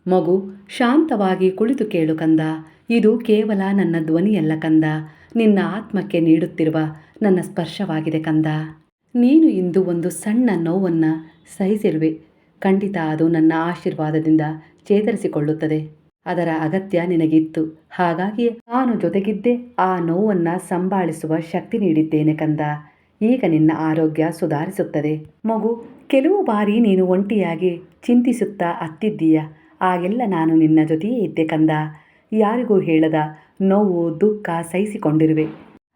ಮಗು, ಶಾಂತವಾಗಿ ಕುಳಿತು ಕೇಳು ಕಂದ. ಇದು ಕೇವಲ ನನ್ನ ಧ್ವನಿಯಲ್ಲ ಕಂದ, ನಿನ್ನ ಆತ್ಮಕ್ಕೆ ನೀಡುತ್ತಿರುವ ನನ್ನ ಸ್ಪರ್ಶವಾಗಿದೆ ಕಂದ. ನೀನು ಇಂದು ಒಂದು ಸಣ್ಣ ನೋವನ್ನು ಸಹಿಸಿರುವೆ. ಖಂಡಿತ ಅದು ನನ್ನ ಆಶೀರ್ವಾದದಿಂದ ಚೇತರಿಸಿಕೊಳ್ಳುತ್ತದೆ. ಅದರ ಅಗತ್ಯ ನಿನಗಿತ್ತು. ಹಾಗಾಗಿ ನಾನು ಜೊತೆಗಿದ್ದೇ ಆ ನೋವನ್ನು ಸಂಭಾಳಿಸುವ ಶಕ್ತಿ ನೀಡಿದ್ದೇನೆ ಕಂದ. ಈಗ ನಿನ್ನ ಆರೋಗ್ಯ ಸುಧಾರಿಸುತ್ತದೆ. ಮಗು, ಕೆಲವು ಬಾರಿ ನೀನು ಒಂಟಿಯಾಗಿ ಚಿಂತಿಸುತ್ತಾ ಅತ್ತಿದ್ದೀಯ. ಆಗೆಲ್ಲ ನಾನು ನಿನ್ನ ಜೊತೆಯೇ ಇದ್ದೆ ಕಂದ. ಯಾರಿಗೂ ಹೇಳದ ನೋವು, ದುಃಖ ಸಹಿಸಿಕೊಂಡಿರುವೆ.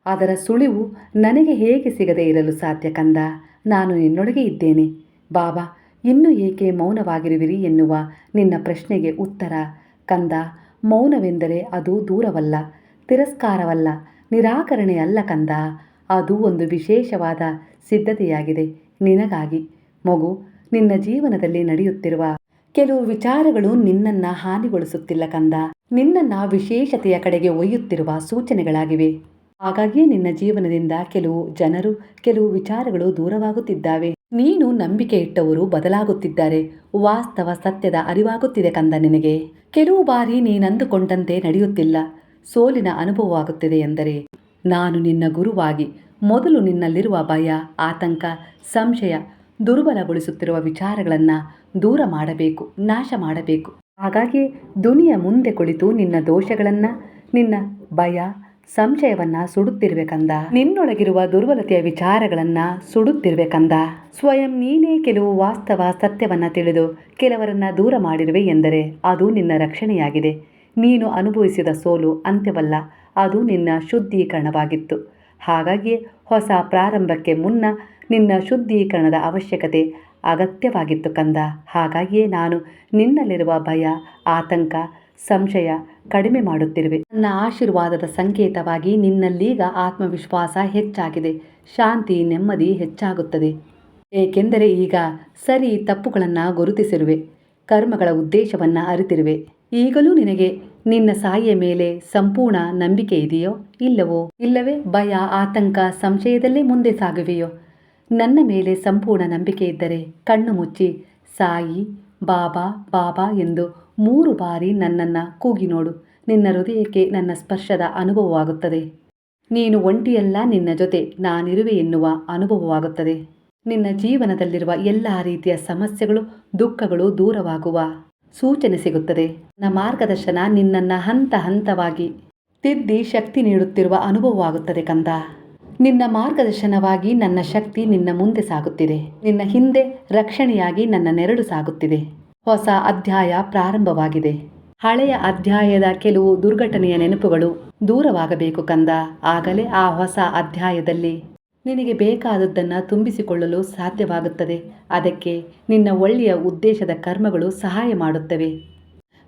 ಅದರ ಸುಳಿವು ನನಗೆ ಹೇಗೆ ಸಿಗದೇ ಇರಲು ಸಾಧ್ಯ ಕಂದ? ನಾನು ನಿನ್ನೊಳಗೆ ಇದ್ದೇನೆ. ಬಾಬಾ, ಇನ್ನೂ ಏಕೆ ಮೌನವಾಗಿರುವಿರಿ ಎನ್ನುವ ನಿನ್ನ ಪ್ರಶ್ನೆಗೆ ಉತ್ತರ ಕಂದ, ಮೌನವೆಂದರೆ ಅದು ದೂರವಲ್ಲ, ತಿರಸ್ಕಾರವಲ್ಲ, ನಿರಾಕರಣೆ ಅಲ್ಲ ಕಂದ. ಅದು ಒಂದು ವಿಶೇಷವಾದ ಸಿದ್ಧತೆಯಾಗಿದೆ ನಿನಗಾಗಿ. ಮಗು, ನಿನ್ನ ಜೀವನದಲ್ಲಿ ನಡೆಯುತ್ತಿರುವ ಕೆಲವು ವಿಚಾರಗಳು ನಿನ್ನನ್ನು ಹಾನಿಗೊಳಿಸುತ್ತಿಲ್ಲ ಕಂದ, ನಿನ್ನನ್ನು ವಿಶೇಷತೆಯ ಕಡೆಗೆ ಒಯ್ಯುತ್ತಿರುವ ಸೂಚನೆಗಳಾಗಿವೆ. ಹಾಗಾಗಿಯೇ ನಿನ್ನ ಜೀವನದಿಂದ ಕೆಲವು ಜನರು, ಕೆಲವು ವಿಚಾರಗಳು ದೂರವಾಗುತ್ತಿದ್ದಾವೆ. ನೀನು ನಂಬಿಕೆ ಇಟ್ಟವರು ಬದಲಾಗುತ್ತಿದ್ದಾರೆ. ವಾಸ್ತವ ಸತ್ಯದ ಅರಿವಾಗುತ್ತಿದೆ ಕಂದ ನಿನಗೆ. ಕೆಲವು ಬಾರಿ ನೀನಂದುಕೊಂಡಂತೆ ನಡೆಯುತ್ತಿಲ್ಲ, ಸೋಲಿನ ಅನುಭವವಾಗುತ್ತಿದೆ ಎಂದರೆ ನಾನು ನಿನ್ನ ಗುರುವಾಗಿ ಮೊದಲು ನಿನ್ನಲ್ಲಿರುವ ಭಯ, ಆತಂಕ, ಸಂಶಯ, ದುರ್ಬಲಗೊಳಿಸುತ್ತಿರುವ ವಿಚಾರಗಳನ್ನು ದೂರ ಮಾಡಬೇಕು, ನಾಶ ಮಾಡಬೇಕು. ಹಾಗಾಗಿ ದುನಿಯ ಮುಂದೆ ಕುಳಿತು ನಿನ್ನ ದೋಷಗಳನ್ನು, ನಿನ್ನ ಭಯ, ಸಂಶಯವನ್ನು ಸುಡುತ್ತಿರುವೆ ಕಂದ. ನಿನ್ನೊಳಗಿರುವ ದುರ್ಬಲತೆಯ ವಿಚಾರಗಳನ್ನು ಸುಡುತ್ತಿರುವೆ ಕಂದ. ಸ್ವಯಂ ನೀನೇ ಕೆಲವು ವಾಸ್ತವ ಸತ್ಯವನ್ನು ತಿಳಿದು ಕೆಲವರನ್ನು ದೂರ ಮಾಡಿರುವೆ ಎಂದರೆ ಅದು ನಿನ್ನ ರಕ್ಷಣೆಯಾಗಿದೆ. ನೀನು ಅನುಭವಿಸಿದ ಸೋಲು ಅಂತ್ಯವಲ್ಲ, ಅದು ನಿನ್ನ ಶುದ್ಧೀಕರಣವಾಗಿತ್ತು. ಹಾಗಾಗಿ ಹೊಸ ಪ್ರಾರಂಭಕ್ಕೆ ಮುನ್ನ ನಿನ್ನ ಶುದ್ಧೀಕರಣದ ಅವಶ್ಯಕತೆ ಅಗತ್ಯವಾಗಿತ್ತು ಕಂದ. ಹಾಗಾಗಿಯೇ ನಾನು ನಿನ್ನಲ್ಲಿರುವ ಭಯ, ಆತಂಕ, ಸಂಶಯ ಕಡಿಮೆ ಮಾಡುತ್ತಿರುವೆ. ನನ್ನ ಆಶೀರ್ವಾದದ ಸಂಕೇತವಾಗಿ ನಿನ್ನಲ್ಲೀಗ ಆತ್ಮವಿಶ್ವಾಸ ಹೆಚ್ಚಾಗಿದೆ, ಶಾಂತಿ, ನೆಮ್ಮದಿ ಹೆಚ್ಚಾಗುತ್ತದೆ. ಏಕೆಂದರೆ ಈಗ ಸರಿ ತಪ್ಪುಗಳನ್ನು ಗುರುತಿಸಿರುವೆ, ಕರ್ಮಗಳ ಉದ್ದೇಶವನ್ನು ಅರಿತಿರುವೆ. ಈಗಲೂ ನಿನಗೆ ನಿನ್ನ ಸಾಯಿಯ ಮೇಲೆ ಸಂಪೂರ್ಣ ನಂಬಿಕೆ ಇದೆಯೋ ಇಲ್ಲವೋ? ಇಲ್ಲವೇ ಭಯ, ಆತಂಕ, ಸಂಶಯದಲ್ಲೇ ಮುಂದೆ ಸಾಗುವೆಯೋ? ನನ್ನ ಮೇಲೆ ಸಂಪೂರ್ಣ ನಂಬಿಕೆ ಇದ್ದರೆ ಕಣ್ಣು ಮುಚ್ಚಿ ಸಾಯಿ ಬಾಬಾ ಬಾಬಾ ಎಂದು 3 ಬಾರಿ ನನ್ನನ್ನು ಕೂಗಿ ನೋಡು. ನಿನ್ನ ಹೃದಯಕ್ಕೆ ನನ್ನ ಸ್ಪರ್ಶದ ಅನುಭವವಾಗುತ್ತದೆ. ನೀನು ಒಂಟಿಯಲ್ಲ, ನಿನ್ನ ಜೊತೆ ನಾನಿರುವೆ ಎನ್ನುವ ಅನುಭವವಾಗುತ್ತದೆ. ನಿನ್ನ ಜೀವನದಲ್ಲಿರುವ ಎಲ್ಲ ರೀತಿಯ ಸಮಸ್ಯೆಗಳು, ದುಃಖಗಳು ದೂರವಾಗುವ ಸೂಚನೆ ಸಿಗುತ್ತದೆ. ನನ್ನ ಮಾರ್ಗದರ್ಶನ ನಿನ್ನನ್ನು ಹಂತ ಹಂತವಾಗಿ ತಿದ್ದಿ ಶಕ್ತಿ ನೀಡುತ್ತಿರುವ ಅನುಭವವಾಗುತ್ತದೆ ಕಂದ. ನಿನ್ನ ಮಾರ್ಗದರ್ಶನವಾಗಿ ನನ್ನ ಶಕ್ತಿ ನಿನ್ನ ಮುಂದೆ ಸಾಗುತ್ತಿದೆ. ನಿನ್ನ ಹಿಂದೆ ರಕ್ಷಣೆಯಾಗಿ ನನ್ನ ನೆರಳು ಸಾಗುತ್ತಿದೆ. ಹೊಸ ಅಧ್ಯಾಯ ಪ್ರಾರಂಭವಾಗಿದೆ. ಹಳೆಯ ಅಧ್ಯಾಯದ ಕೆಲವು ದುರ್ಘಟನೆಯ ನೆನಪುಗಳು ದೂರವಾಗಬೇಕು ಕಂದ. ಆಗಲೇ ಆ ಹೊಸ ಅಧ್ಯಾಯದಲ್ಲಿ ನಿನಗೆ ಬೇಕಾದದ್ದನ್ನು ತುಂಬಿಸಿಕೊಳ್ಳಲು ಸಾಧ್ಯವಾಗುತ್ತದೆ. ಅದಕ್ಕೆ ನಿನ್ನ ಒಳ್ಳೆಯ ಉದ್ದೇಶದ ಕರ್ಮಗಳು ಸಹಾಯ ಮಾಡುತ್ತವೆ.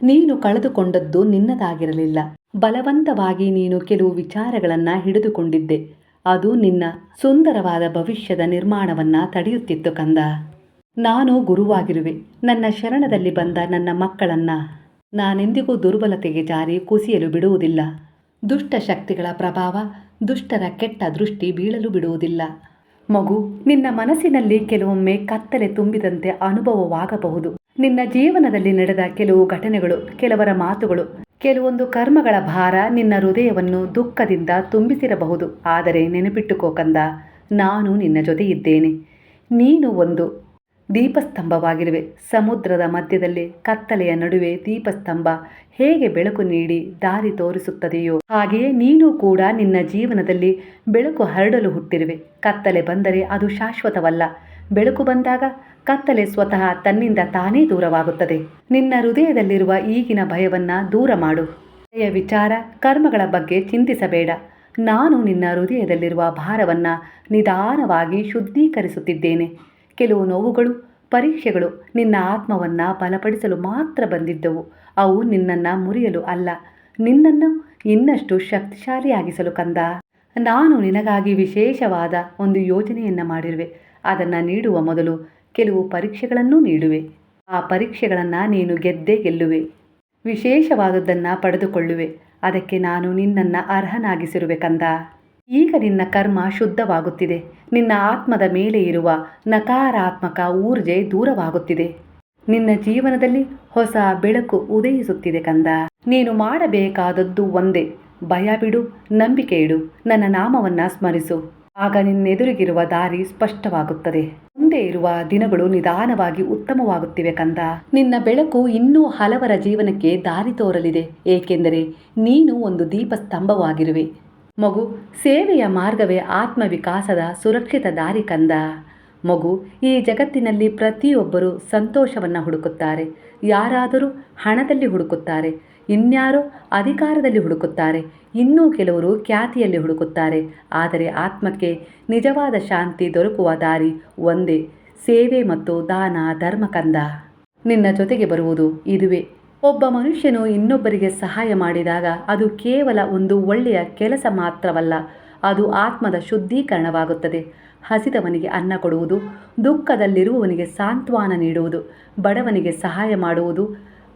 ನೀನು ಕಳೆದುಕೊಂಡದ್ದು ನಿನ್ನದಾಗಿರಲಿಲ್ಲ. ಬಲವಂತವಾಗಿ ನೀನು ಕೆಲವು ವಿಚಾರಗಳನ್ನು ಹಿಡಿದುಕೊಂಡಿದ್ದೆ. ಅದು ನಿನ್ನ ಸುಂದರವಾದ ಭವಿಷ್ಯದ ನಿರ್ಮಾಣವನ್ನು ತಡೆಯುತ್ತಿತ್ತು ಕಂದ. ನಾನು ಗುರುವಾಗಿರುವೆ. ನನ್ನ ಶರಣದಲ್ಲಿ ಬಂದ ನನ್ನ ಮಕ್ಕಳನ್ನು ನಾನೆಂದಿಗೂ ದುರ್ಬಲತೆಗೆ ಜಾರಿ ಕುಸಿಯಲು ಬಿಡುವುದಿಲ್ಲ. ದುಷ್ಟ ಶಕ್ತಿಗಳ ಪ್ರಭಾವ, ದುಷ್ಟರ ಕೆಟ್ಟ ದೃಷ್ಟಿ ಬೀಳಲು ಬಿಡುವುದಿಲ್ಲ. ಮಗು, ನಿನ್ನ ಮನಸ್ಸಿನಲ್ಲಿ ಕೆಲವೊಮ್ಮೆ ಕತ್ತಲೆ ತುಂಬಿದಂತೆ ಅನುಭವವಾಗಬಹುದು. ನಿನ್ನ ಜೀವನದಲ್ಲಿ ನಡೆದ ಕೆಲವು ಘಟನೆಗಳು, ಕೆಲವರ ಮಾತುಗಳು, ಕೆಲವೊಂದು ಕರ್ಮಗಳ ಭಾರ ನಿನ್ನ ಹೃದಯವನ್ನು ದುಃಖದಿಂದ ತುಂಬಿಸಿರಬಹುದು. ಆದರೆ ನೆನಪಿಟ್ಟುಕೋ ಕಂದ, ನಾನು ನಿನ್ನ ಜೊತೆ ಇದ್ದೇನೆ. ನೀನು ಒಂದು ದೀಪಸ್ತಂಭವಾಗಿರುವೆ. ಸಮುದ್ರದ ಮಧ್ಯದಲ್ಲಿ ಕತ್ತಲೆಯ ನಡುವೆ ದೀಪಸ್ತಂಭ ಹೇಗೆ ಬೆಳಕು ನೀಡಿ ದಾರಿ ತೋರಿಸುತ್ತದೆಯೋ ಹಾಗೆಯೇ ನೀನು ಕೂಡ ನಿನ್ನ ಜೀವನದಲ್ಲಿ ಬೆಳಕು ಹರಡಲು ಹುಟ್ಟಿರುವೆ. ಕತ್ತಲೆ ಬಂದರೆ ಅದು ಶಾಶ್ವತವಲ್ಲ. ಬೆಳಕು ಬಂದಾಗ ಕತ್ತಲೆ ಸ್ವತಃ ತನ್ನಿಂದ ತಾನೇ ದೂರವಾಗುತ್ತದೆ. ನಿನ್ನ ಹೃದಯದಲ್ಲಿರುವ ಈಗಿನ ಭಯವನ್ನು ದೂರ ಮಾಡು. ಹಳೆಯ ವಿಚಾರ, ಕರ್ಮಗಳ ಬಗ್ಗೆ ಚಿಂತಿಸಬೇಡ. ನಾನು ನಿನ್ನ ಹೃದಯದಲ್ಲಿರುವ ಭಾರವನ್ನು ನಿಧಾನವಾಗಿ ಶುದ್ಧೀಕರಿಸುತ್ತಿದ್ದೇನೆ. ಕೆಲವು ನೋವುಗಳು, ಪರೀಕ್ಷೆಗಳು ನಿನ್ನ ಆತ್ಮವನ್ನು ಬಲಪಡಿಸಲು ಮಾತ್ರ ಬಂದಿದ್ದವು. ಅವು ನಿನ್ನನ್ನು ಮುರಿಯಲು ಅಲ್ಲ, ನಿನ್ನನ್ನು ಇನ್ನಷ್ಟು ಶಕ್ತಿಶಾಲಿಯಾಗಿಸಲು ಕಂದ. ನಾನು ನಿನಗಾಗಿ ವಿಶೇಷವಾದ ಒಂದು ಯೋಜನೆಯನ್ನು ಮಾಡಿರುವೆ. ಅದನ್ನು ನೀಡುವ ಮೊದಲು ಕೆಲವು ಪರೀಕ್ಷೆಗಳನ್ನು ನೀಡುವೆ. ಆ ಪರೀಕ್ಷೆಗಳನ್ನು ನೀನು ಗೆದ್ದೇ ಗೆಲ್ಲುವೆ. ವಿಶೇಷವಾದದ್ದನ್ನು ಪಡೆದುಕೊಳ್ಳುವೆ. ಅದಕ್ಕೆ ನಾನು ನಿನ್ನನ್ನು ಅರ್ಹನಾಗಿಸಿರುವೆ ಕಂದ. ಈಗ ನಿನ್ನ ಕರ್ಮ ಶುದ್ಧವಾಗುತ್ತಿದೆ. ನಿನ್ನ ಆತ್ಮದ ಮೇಲೆ ಇರುವ ನಕಾರಾತ್ಮಕ ಊರ್ಜೆ ದೂರವಾಗುತ್ತಿದೆ. ನಿನ್ನ ಜೀವನದಲ್ಲಿ ಹೊಸ ಬೆಳಕು ಉದಯಿಸುತ್ತಿದೆ ಕಂದ. ನೀನು ಮಾಡಬೇಕಾದದ್ದು ಒಂದೇ, ಭಯ ಬಿಡು, ನಂಬಿಕೆ ಇಡು, ನನ್ನ ನಾಮವನ್ನ ಸ್ಮರಿಸು. ಆಗ ನಿನ್ನೆದುರಿಗಿರುವ ದಾರಿ ಸ್ಪಷ್ಟವಾಗುತ್ತದೆ. ಮುಂದೆ ಇರುವ ದಿನಗಳು ನಿಧಾನವಾಗಿ ಉತ್ತಮವಾಗುತ್ತಿವೆ ಕಂದ. ನಿನ್ನ ಬೆಳಕು ಇನ್ನೂ ಹಲವರ ಜೀವನಕ್ಕೆ ದಾರಿ ತೋರಲಿದೆ, ಏಕೆಂದರೆ ನೀನು ಒಂದು ದೀಪಸ್ತಂಭವಾಗಿರುವೆ. ಮಗು, ಸೇವೆಯ ಮಾರ್ಗವೇ ಆತ್ಮವಿಕಾಸದ ಸುರಕ್ಷಿತ ದಾರಿ ಕಂದ. ಮಗು, ಈ ಜಗತ್ತಿನಲ್ಲಿ ಪ್ರತಿಯೊಬ್ಬರು ಸಂತೋಷವನ್ನು ಹುಡುಕುತ್ತಾರೆ. ಯಾರಾದರೂ ಹಣದಲ್ಲಿ ಹುಡುಕುತ್ತಾರೆ, ಇನ್ಯಾರೋ ಅಧಿಕಾರದಲ್ಲಿ ಹುಡುಕುತ್ತಾರೆ, ಇನ್ನೂ ಕೆಲವರು ಖ್ಯಾತಿಯಲ್ಲಿ ಹುಡುಕುತ್ತಾರೆ. ಆದರೆ ಆತ್ಮಕ್ಕೆ ನಿಜವಾದ ಶಾಂತಿ ದೊರಕುವ ದಾರಿ ಒಂದೇ, ಸೇವೆ ಮತ್ತು ದಾನ ಧರ್ಮ ಕಂದ. ನಿನ್ನ ಜೊತೆಗೆ ಬರುವುದು ಇದುವೇ. ಒಬ್ಬ ಮನುಷ್ಯನು ಇನ್ನೊಬ್ಬರಿಗೆ ಸಹಾಯ ಮಾಡಿದಾಗ ಅದು ಕೇವಲ ಒಂದು ಒಳ್ಳೆಯ ಕೆಲಸ ಮಾತ್ರವಲ್ಲ, ಅದು ಆತ್ಮದ ಶುದ್ಧೀಕರಣವಾಗುತ್ತದೆ. ಹಸಿದವನಿಗೆ ಅನ್ನ ಕೊಡುವುದು, ದುಃಖದಲ್ಲಿರುವವನಿಗೆ ಸಾಂತ್ವನ ನೀಡುವುದು, ಬಡವನಿಗೆ ಸಹಾಯ ಮಾಡುವುದು,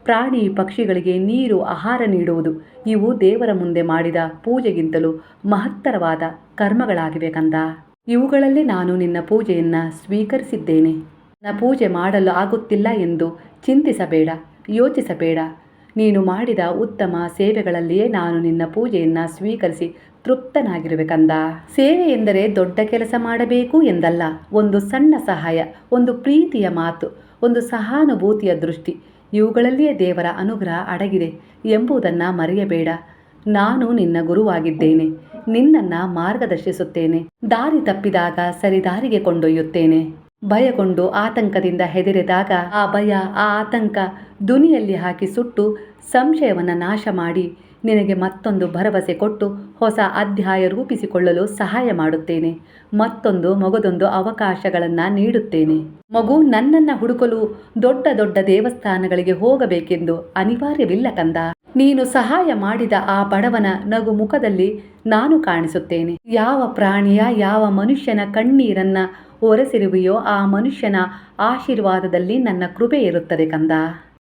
ಪ್ರಾಣಿ ಪಕ್ಷಿಗಳಿಗೆ ನೀರು ಆಹಾರ ನೀಡುವುದು, ಇವು ದೇವರ ಮುಂದೆ ಮಾಡಿದ ಪೂಜೆಗಿಂತಲೂ ಮಹತ್ತರವಾದ ಕರ್ಮಗಳಾಗಿವೆ ಕಂದ. ಇವುಗಳಲ್ಲಿ ನಾನು ನಿನ್ನ ಪೂಜೆಯನ್ನು ಸ್ವೀಕರಿಸಿದ್ದೇನೆ. ನನ್ನ ಪೂಜೆ ಮಾಡಲು ಆಗುತ್ತಿಲ್ಲ ಎಂದು ಚಿಂತಿಸಬೇಡ, ಯೋಚಿಸಬೇಡ. ನೀನು ಮಾಡಿದ ಉತ್ತಮ ಸೇವೆಗಳಲ್ಲಿಯೇ ನಾನು ನಿನ್ನ ಪೂಜೆಯನ್ನು ಸ್ವೀಕರಿಸಿ ತೃಪ್ತನಾಗಿರುವೆ ಕಂದ. ಸೇವೆ ಎಂದರೆ ದೊಡ್ಡ ಕೆಲಸ ಮಾಡಬೇಕು ಎಂದಲ್ಲ, ಒಂದು ಸಣ್ಣ ಸಹಾಯ, ಒಂದು ಪ್ರೀತಿಯ ಮಾತು, ಒಂದು ಸಹಾನುಭೂತಿಯ ದೃಷ್ಟಿ, ಇವುಗಳಲ್ಲಿಯೇ ದೇವರ ಅನುಗ್ರಹ ಅಡಗಿದೆ ಎಂಬುದನ್ನು ಮರೆಯಬೇಡ. ನಾನು ನಿನ್ನ ಗುರುವಾಗಿದ್ದೇನೆ, ನಿನ್ನನ್ನು ಮಾರ್ಗದರ್ಶಿಸುತ್ತೇನೆ, ದಾರಿ ತಪ್ಪಿದಾಗ ಸರಿದಾರಿಗೆ ಕೊಂಡೊಯ್ಯುತ್ತೇನೆ. ಭಯಗೊಂಡು ಆತಂಕದಿಂದ ಹೆದರಿದಾಗ ಆ ಭಯ, ಆ ಆತಂಕ ದುನಿಯಲ್ಲಿ ಹಾಕಿ ಸುಟ್ಟು ಸಂಶಯವನ್ನು ನಾಶ ಮಾಡಿ ನಿನಗೆ ಮತ್ತೊಂದು ಭರವಸೆ ಕೊಟ್ಟು ಹೊಸ ಅಧ್ಯಾಯ ರೂಪಿಸಿಕೊಳ್ಳಲು ಸಹಾಯ ಮಾಡುತ್ತೇನೆ. ಮತ್ತೊಂದು ಮಗದೊಂದು ಅವಕಾಶಗಳನ್ನು ನೀಡುತ್ತೇನೆ. ಮಗು, ನನ್ನನ್ನು ಹುಡುಕಲು ದೊಡ್ಡ ದೊಡ್ಡ ದೇವಸ್ಥಾನಗಳಿಗೆ ಹೋಗಬೇಕೆಂದು ಅನಿವಾರ್ಯವಿಲ್ಲ ಕಂದ. ನೀನು ಸಹಾಯ ಮಾಡಿದ ಆ ಬಡವನ ನಗು ಮುಖದಲ್ಲಿ ನಾನು ಕಾಣಿಸುತ್ತೇನೆ. ಯಾವ ಪ್ರಾಣಿಯ, ಯಾವ ಮನುಷ್ಯನ ಕಣ್ಣೀರನ್ನ ಒರೆಸಿರುವೆಯೋ ಆ ಮನುಷ್ಯನ ಆಶೀರ್ವಾದದಲ್ಲಿ ನನ್ನ ಕೃಪೆ ಇರುತ್ತದೆ ಕಂದ.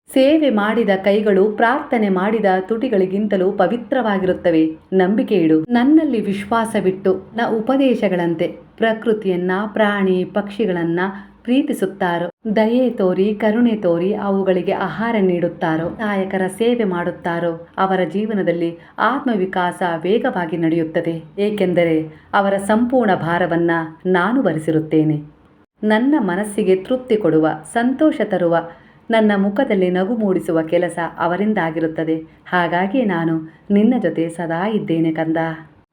ಸೇವೆ ಮಾಡಿದ ಕೈಗಳು ಪ್ರಾರ್ಥನೆ ಮಾಡಿದ ತುಟಿಗಳಿಗಿಂತಲೂ ಪವಿತ್ರವಾಗಿರುತ್ತವೆ. ನಂಬಿಕೆ ಇಡು. ನನ್ನಲ್ಲಿ ವಿಶ್ವಾಸವಿಟ್ಟು ನನ್ನ ಉಪದೇಶಗಳಂತೆ ಪ್ರಕೃತಿಯನ್ನ, ಪ್ರಾಣಿ ಪಕ್ಷಿಗಳನ್ನ ಪ್ರೀತಿಸುತ್ತಾರೋ, ದಯೆ ತೋರಿ ಕರುಣೆ ತೋರಿ ಅವುಗಳಿಗೆ ಆಹಾರ ನೀಡುತ್ತಾರೋ, ಸಹಾಯಕರ ಸೇವೆ ಮಾಡುತ್ತಾರೋ ಅವರ ಜೀವನದಲ್ಲಿ ಆತ್ಮವಿಕಾಸ ವೇಗವಾಗಿ ನಡೆಯುತ್ತದೆ. ಏಕೆಂದರೆ ಅವರ ಸಂಪೂರ್ಣ ಭಾರವನ್ನ ನಾನು ಭರಿಸಿರುತ್ತೇನೆ. ನನ್ನ ಮನಸ್ಸಿಗೆ ತೃಪ್ತಿ ಕೊಡುವ, ಸಂತೋಷ ತರುವ, ನನ್ನ ಮುಖದಲ್ಲಿ ನಗು ಮೂಡಿಸುವ ಕೆಲಸ ಅವರಿಂದಾಗಿರುತ್ತದೆ. ಹಾಗಾಗಿ ನಾನು ನಿನ್ನ ಜೊತೆ ಸದಾ ಇದ್ದೇನೆ ಕಂದ.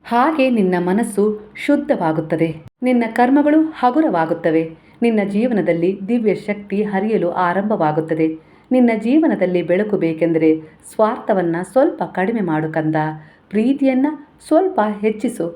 ಹಾಗೆ ನಿನ್ನ ಮನಸ್ಸು ಶುದ್ಧವಾಗುತ್ತದೆ, ನಿನ್ನ ಕರ್ಮಗಳು ಹಗುರವಾಗುತ್ತವೆ, ನಿನ್ನ ಜೀವನದಲ್ಲಿ ದಿವ್ಯ ಶಕ್ತಿ ಹರಿಯಲು ಆರಂಭವಾಗುತ್ತದೆ. ನಿನ್ನ ಜೀವನದಲ್ಲಿ ಬೆಳಕು ಬೇಕೆಂದರೆ ಸ್ವಾರ್ಥವನ್ನು ಸ್ವಲ್ಪ ಕಡಿಮೆ ಮಾಡು ಕಂದ. ಪ್ರೀತಿಯನ್ನು ಸ್ವಲ್ಪ ಹೆಚ್ಚಿಸು.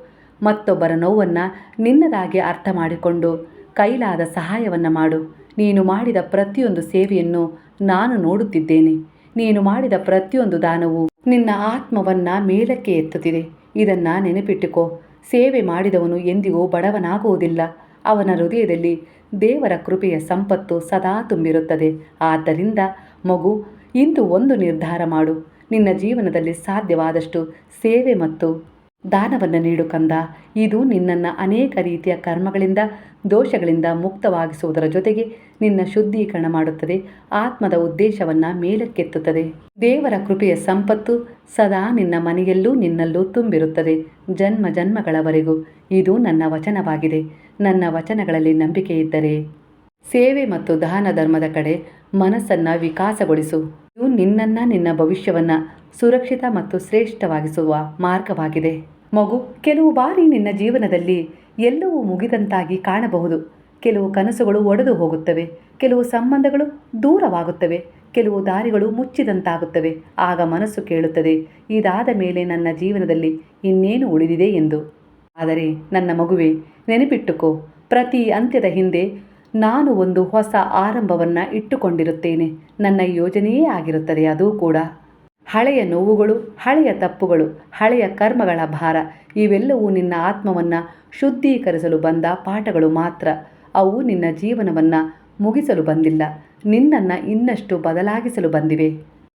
ಮತ್ತೊಬ್ಬರ ನೋವನ್ನು ನಿನ್ನದಾಗಿ ಅರ್ಥ ಮಾಡಿಕೊಂಡು ಕೈಲಾದ ಸಹಾಯವನ್ನು ಮಾಡು. ನೀನು ಮಾಡಿದ ಪ್ರತಿಯೊಂದು ಸೇವೆಯನ್ನು ನಾನು ನೋಡುತ್ತಿದ್ದೇನೆ. ನೀನು ಮಾಡಿದ ಪ್ರತಿಯೊಂದು ದಾನವು ನಿನ್ನ ಆತ್ಮವನ್ನು ಮೇಲಕ್ಕೆ ಎತ್ತುತ್ತಿದೆ. ಇದನ್ನು ನೆನಪಿಟ್ಟುಕೋ. ಸೇವೆ ಮಾಡಿದವನು ಎಂದಿಗೂ ಬಡವನಾಗುವುದಿಲ್ಲ. ಅವನ ಹೃದಯದಲ್ಲಿ ದೇವರ ಕೃಪೆಯ ಸಂಪತ್ತು ಸದಾ ತುಂಬಿರುತ್ತದೆ. ಆದ್ದರಿಂದ ಮಗು, ಇಂದು ಒಂದು ನಿರ್ಧಾರ ಮಾಡು. ನಿನ್ನ ಜೀವನದಲ್ಲಿ ಸಾಧ್ಯವಾದಷ್ಟು ಸೇವೆ ಮತ್ತು ದಾನವನ್ನು ನೀಡು ಕಂದ. ಇದು ನಿನ್ನನ್ನು ಅನೇಕ ರೀತಿಯ ಕರ್ಮಗಳಿಂದ, ದೋಷಗಳಿಂದ ಮುಕ್ತವಾಗಿಸುವುದರ ಜೊತೆಗೆ ನಿನ್ನ ಶುದ್ಧೀಕರಣ ಮಾಡುತ್ತದೆ, ಆತ್ಮದ ಉದ್ದೇಶವನ್ನು ಮೇಲಕ್ಕೆತ್ತುತ್ತದೆ. ದೇವರ ಕೃಪೆಯ ಸಂಪತ್ತು ಸದಾ ನಿನ್ನ ಮನೆಯಲ್ಲೂ ನಿನ್ನಲ್ಲೂ ತುಂಬಿರುತ್ತದೆ, ಜನ್ಮ ಜನ್ಮಗಳವರೆಗೂ. ಇದು ನನ್ನ ವಚನವಾಗಿದೆ. ನನ್ನ ವಚನಗಳಲ್ಲಿ ನಂಬಿಕೆ ಇದ್ದರೆ ಸೇವೆ ಮತ್ತು ದಾನ ಧರ್ಮದ ಕಡೆ ಮನಸ್ಸನ್ನು ವಿಕಾಸಗೊಳಿಸು. ಇದು ನಿನ್ನನ್ನು, ನಿನ್ನ ಭವಿಷ್ಯವನ್ನು ಸುರಕ್ಷಿತ ಮತ್ತು ಶ್ರೇಷ್ಠವಾಗಿಸುವ ಮಾರ್ಗವಾಗಿದೆ. ಮಗು, ಕೆಲವು ಬಾರಿ ನಿನ್ನ ಜೀವನದಲ್ಲಿ ಎಲ್ಲವೂ ಮುಗಿದಂತಾಗಿ ಕಾಣಬಹುದು. ಕೆಲವು ಕನಸುಗಳು ಒಡೆದು ಹೋಗುತ್ತವೆ, ಕೆಲವು ಸಂಬಂಧಗಳು ದೂರವಾಗುತ್ತವೆ, ಕೆಲವು ದಾರಿಗಳು ಮುಚ್ಚಿದಂತಾಗುತ್ತವೆ. ಆಗ ಮನಸ್ಸು ಕೇಳುತ್ತದೆ, ಇದಾದ ಮೇಲೆ ನನ್ನ ಜೀವನದಲ್ಲಿ ಇನ್ನೇನು ಉಳಿದಿದೆ ಎಂದು. ಆದರೆ ನನ್ನ ಮಗುವೆ, ನೆನಪಿಟ್ಟುಕೋ, ಪ್ರತಿ ಅಂತ್ಯದ ಹಿಂದೆ ನಾನು ಒಂದು ಹೊಸ ಆರಂಭವನ್ನು ಇಟ್ಟುಕೊಂಡಿರುತ್ತೇನೆ. ನನ್ನ ಯೋಜನೆಯೇ ಆಗಿರುತ್ತದೆ ಅದು ಕೂಡ. ಹಳೆಯ ನೋವುಗಳು, ಹಳೆಯ ತಪ್ಪುಗಳು, ಹಳೆಯ ಕರ್ಮಗಳ ಭಾರ ಇವೆಲ್ಲವೂ ನಿನ್ನ ಆತ್ಮವನ್ನು ಶುದ್ಧೀಕರಿಸಲು ಬಂದ ಪಾಠಗಳು ಮಾತ್ರ. ಅವು ನಿನ್ನ ಜೀವನವನ್ನು ಮುಗಿಸಲು ಬಂದಿಲ್ಲ, ನಿನ್ನನ್ನು ಇನ್ನಷ್ಟು ಬದಲಾಗಿಸಲು ಬಂದಿವೆ.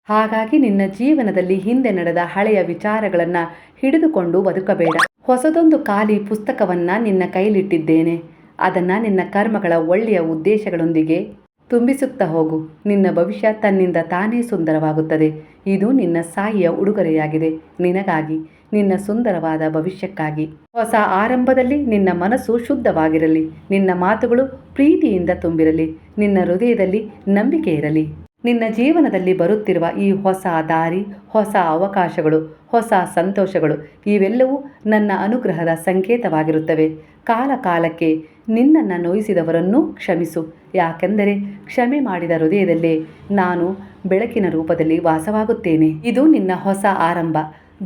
ಹಾಗಾಗಿ ನಿನ್ನ ಜೀವನದಲ್ಲಿ ಹಿಂದೆ ನಡೆದ ಹಳೆಯ ವಿಚಾರಗಳನ್ನು ಹಿಡಿದುಕೊಂಡು ಬದುಕಬೇಡ. ಹೊಸದೊಂದು ಖಾಲಿ ಪುಸ್ತಕವನ್ನು ನಿನ್ನ ಕೈಲಿಟ್ಟಿದ್ದೇನೆ. ಅದನ್ನು ನಿನ್ನ ಕರ್ಮಗಳ ಒಳ್ಳೆಯ ಉದ್ದೇಶಗಳೊಂದಿಗೆ ತುಂಬಿಸುತ್ತಾ ಹೋಗು. ನಿನ್ನ ಭವಿಷ್ಯ ತನ್ನಿಂದ ತಾನೇ ಸುಂದರವಾಗುತ್ತದೆ. ಇದು ನಿನ್ನ ಸಾಯಿಯ ಉಡುಗೊರೆಯಾಗಿದೆ ನಿನಗಾಗಿ, ನಿನ್ನ ಸುಂದರವಾದ ಭವಿಷ್ಯಕ್ಕಾಗಿ. ಹೊಸ ಆರಂಭದಲ್ಲಿ ನಿನ್ನ ಮನಸ್ಸು ಶುದ್ಧವಾಗಿರಲಿ, ನಿನ್ನ ಮಾತುಗಳು ಪ್ರೀತಿಯಿಂದ ತುಂಬಿರಲಿ, ನಿನ್ನ ಹೃದಯದಲ್ಲಿ ನಂಬಿಕೆ ಇರಲಿ. ನಿನ್ನ ಜೀವನದಲ್ಲಿ ಬರುತ್ತಿರುವ ಈ ಹೊಸ ದಾರಿ, ಹೊಸ ಅವಕಾಶಗಳು, ಹೊಸ ಸಂತೋಷಗಳು ಇವೆಲ್ಲವೂ ನನ್ನ ಅನುಗ್ರಹದ ಸಂಕೇತವಾಗಿರುತ್ತವೆ. ಕಾಲ ಕಾಲಕ್ಕೆ ನಿನ್ನನ್ನು ನೋಯಿಸಿದವರನ್ನೂ ಕ್ಷಮಿಸು, ಯಾಕೆಂದರೆ ಕ್ಷಮೆ ಮಾಡಿದ ಹೃದಯದಲ್ಲೇ ನಾನು ಬೆಳಕಿನ ರೂಪದಲ್ಲಿ ವಾಸವಾಗುತ್ತೇನೆ. ಇದು ನಿನ್ನ ಹೊಸ ಆರಂಭ.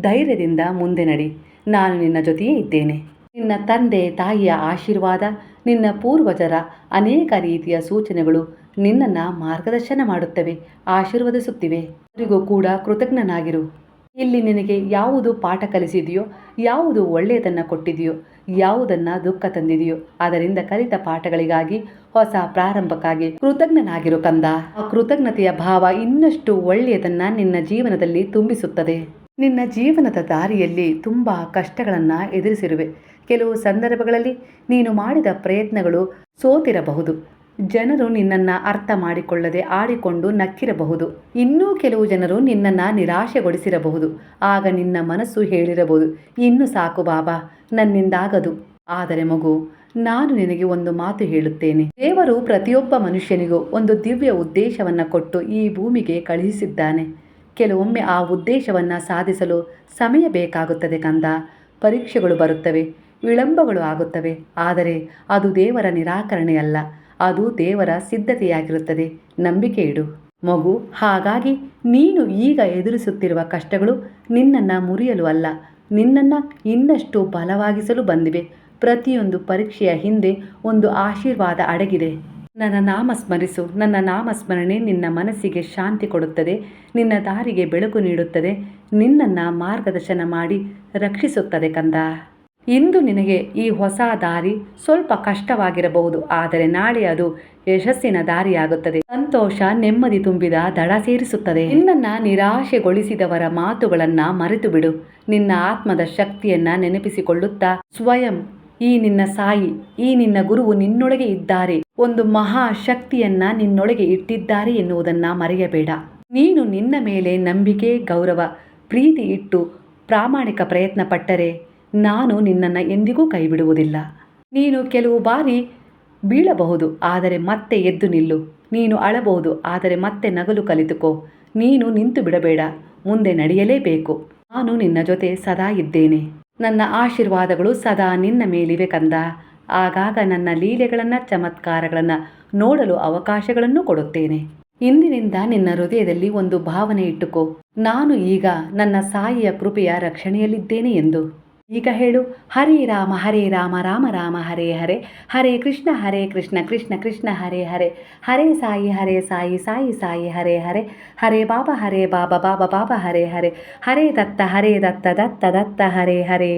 ಧೈರ್ಯದಿಂದ ಮುಂದೆ ನಡಿ, ನಾನು ನಿನ್ನ ಜೊತೆಯೇ ಇದ್ದೇನೆ. ನಿನ್ನ ತಂದೆ ತಾಯಿಯ ಆಶೀರ್ವಾದ, ನಿನ್ನ ಪೂರ್ವಜರ ಅನೇಕ ರೀತಿಯ ಸೂಚನೆಗಳು ನಿನ್ನನ್ನು ಮಾರ್ಗದರ್ಶನ ಮಾಡುತ್ತವೆ, ಆಶೀರ್ವದಿಸುತ್ತಿವೆ. ಅವರಿಗೂ ಕೂಡ ಕೃತಜ್ಞನಾಗಿರು. ಇಲ್ಲಿ ನಿನಗೆ ಯಾವುದು ಪಾಠ ಕಲಿಸಿದೆಯೋ, ಯಾವುದು ಒಳ್ಳೆಯದನ್ನು ಕೊಟ್ಟಿದೆಯೋ, ಯಾವುದನ್ನು ದುಃಖ ತಂದಿದೆಯೋ ಅದರಿಂದ ಕಲಿತ ಪಾಠಗಳಿಗಾಗಿ, ಹೊಸ ಪ್ರಾರಂಭಕ್ಕಾಗಿ ಕೃತಜ್ಞನಾಗಿರು ಕಂದ. ಆ ಕೃತಜ್ಞತೆಯ ಭಾವ ಇನ್ನಷ್ಟು ಒಳ್ಳೆಯದನ್ನು ನಿನ್ನ ಜೀವನದಲ್ಲಿ ತುಂಬಿಸುತ್ತದೆ. ನಿನ್ನ ಜೀವನದ ದಾರಿಯಲ್ಲಿ ತುಂಬ ಕಷ್ಟಗಳನ್ನು ಎದುರಿಸಿರುವೆ. ಕೆಲವು ಸಂದರ್ಭಗಳಲ್ಲಿ ನೀನು ಮಾಡಿದ ಪ್ರಯತ್ನಗಳು ಸೋತಿರಬಹುದು. ಜನರು ನಿನ್ನನ್ನು ಅರ್ಥ ಮಾಡಿಕೊಳ್ಳದೆ ಆಡಿಕೊಂಡು ನಕ್ಕಿರಬಹುದು. ಇನ್ನೂ ಕೆಲವು ಜನರು ನಿನ್ನನ್ನು ನಿರಾಶೆಗೊಳಿಸಿರಬಹುದು. ಆಗ ನಿನ್ನ ಮನಸ್ಸು ಹೇಳಿರಬಹುದು, ಇನ್ನು ಸಾಕು ಬಾಬಾ, ನನ್ನಿಂದಾಗದು. ಆದರೆ ಮಗು, ನಾನು ನಿನಗೆ ಒಂದು ಮಾತು ಹೇಳುತ್ತೇನೆ. ದೇವರು ಪ್ರತಿಯೊಬ್ಬ ಮನುಷ್ಯನಿಗೂ ಒಂದು ದಿವ್ಯ ಉದ್ದೇಶವನ್ನು ಕೊಟ್ಟು ಈ ಭೂಮಿಗೆ ಕಳುಹಿಸಿದ್ದಾನೆ. ಕೆಲವೊಮ್ಮೆ ಆ ಉದ್ದೇಶವನ್ನು ಸಾಧಿಸಲು ಸಮಯ ಬೇಕಾಗುತ್ತದೆ ಕಂದ. ಪರೀಕ್ಷೆಗಳು ಬರುತ್ತವೆ, ವಿಳಂಬಗಳು ಆಗುತ್ತವೆ. ಆದರೆ ಅದು ದೇವರ ನಿರಾಕರಣೆಯಲ್ಲ, ಅದು ದೇವರ ಸಿದ್ಧತೆಯಾಗಿರುತ್ತದೆ. ನಂಬಿಕೆ ಇಡು ಮಗು. ಹಾಗಾಗಿ ನೀನು ಈಗ ಎದುರಿಸುತ್ತಿರುವ ಕಷ್ಟಗಳು ನಿನ್ನನ್ನು ಮುರಿಯಲು ಅಲ್ಲ, ನಿನ್ನನ್ನು ಇನ್ನಷ್ಟು ಬಲವಾಗಿಸಲು ಬಂದಿವೆ. ಪ್ರತಿಯೊಂದು ಪರೀಕ್ಷೆಯ ಹಿಂದೆ ಒಂದು ಆಶೀರ್ವಾದ ಅಡಗಿದೆ. ನನ್ನ ನಾಮ ಸ್ಮರಿಸು. ನನ್ನ ನಾಮಸ್ಮರಣೆ ನಿನ್ನ ಮನಸ್ಸಿಗೆ ಶಾಂತಿ ಕೊಡುತ್ತದೆ, ನಿನ್ನ ದಾರಿಗೆ ಬೆಳಕು ನೀಡುತ್ತದೆ, ನಿನ್ನನ್ನು ಮಾರ್ಗದರ್ಶನ ಮಾಡಿ ರಕ್ಷಿಸುತ್ತದೆ ಕಂದ. ಇಂದು ನಿನಗೆ ಈ ಹೊಸ ದಾರಿ ಸ್ವಲ್ಪ ಕಷ್ಟವಾಗಿರಬಹುದು, ಆದರೆ ನಾಳೆ ಅದು ಯಶಸ್ಸಿನ ದಾರಿಯಾಗುತ್ತದೆ. ಸಂತೋಷ, ನೆಮ್ಮದಿ ತುಂಬಿದ ದಡ ಸೇರಿಸುತ್ತದೆ. ನಿನ್ನನ್ನು ನಿರಾಶೆಗೊಳಿಸಿದವರ ಮಾತುಗಳನ್ನು ಮರೆತು ಬಿಡು. ನಿನ್ನ ಆತ್ಮದ ಶಕ್ತಿಯನ್ನು ನೆನಪಿಸಿಕೊಳ್ಳುತ್ತಾ ಸ್ವಯಂ ಈ ನಿನ್ನ ಸಾಯಿ, ಈ ನಿನ್ನ ಗುರುವು ನಿನ್ನೊಳಗೆ ಇದ್ದಾರೆ, ಒಂದು ಮಹಾ ಶಕ್ತಿಯನ್ನು ನಿನ್ನೊಳಗೆ ಇಟ್ಟಿದ್ದಾರೆ ಎನ್ನುವುದನ್ನು ಮರೆಯಬೇಡ. ನೀನು ನಿನ್ನ ಮೇಲೆ ನಂಬಿಕೆ, ಗೌರವ, ಪ್ರೀತಿ ಇಟ್ಟು ಪ್ರಾಮಾಣಿಕ ಪ್ರಯತ್ನ ಪಟ್ಟರೆ ನಾನು ನಿನ್ನನ್ನು ಎಂದಿಗೂ ಕೈಬಿಡುವುದಿಲ್ಲ. ನೀನು ಕೆಲವು ಬಾರಿ ಬೀಳಬಹುದು, ಆದರೆ ಮತ್ತೆ ಎದ್ದು ನಿಲ್ಲು. ನೀನು ಅಳಬಹುದು, ಆದರೆ ಮತ್ತೆ ನಗಲು ಕಲಿತುಕೋ. ನೀನು ನಿಂತು ಬಿಡಬೇಡ, ಮುಂದೆ ನಡೆಯಲೇಬೇಕು. ನಾನು ನಿನ್ನ ಜೊತೆ ಸದಾ ಇದ್ದೇನೆ. ನನ್ನ ಆಶೀರ್ವಾದಗಳು ಸದಾ ನಿನ್ನ ಮೇಲಿವೆ ಕಂದ. ಆಗಾಗ ನನ್ನ ಲೀಲೆಗಳನ್ನು, ಚಮತ್ಕಾರಗಳನ್ನು ನೋಡಲು ಅವಕಾಶಗಳನ್ನು ಕೊಡುತ್ತೇನೆ. ಇಂದಿನಿಂದ ನಿನ್ನ ಹೃದಯದಲ್ಲಿ ಒಂದು ಭಾವನೆ ಇಟ್ಟುಕೋ, ನಾನು ಈಗ ನನ್ನ ಸಾಯಿಯ ಕೃಪೆಯ ರಕ್ಷಣೆಯಲ್ಲಿದ್ದೇನೆ ಎಂದು. ಈಗ ಹೇಳು, ಹರೇ ರಾಮ ರಾಮ ರಾಮ ಹರೇ ಹರೇ, ಹರೇ ಕೃಷ್ಣ ಕೃಷ್ಣ ಕೃಷ್ಣ ಹರೇ ಹರೇ, ಹರೇ ಸಾಯಿ ಸಾಯಿ ಸಾಯಿ ಹರೇ ಹರೇ, ಹರೇ ಬಾಬಾ ಬಾಬಾ ಬಾಬಾ ಹರೇ ಹರೇ, ಹರೇ ದತ್ತ ದತ್ತ ದತ್ತ ಹರೇ ಹರೇ.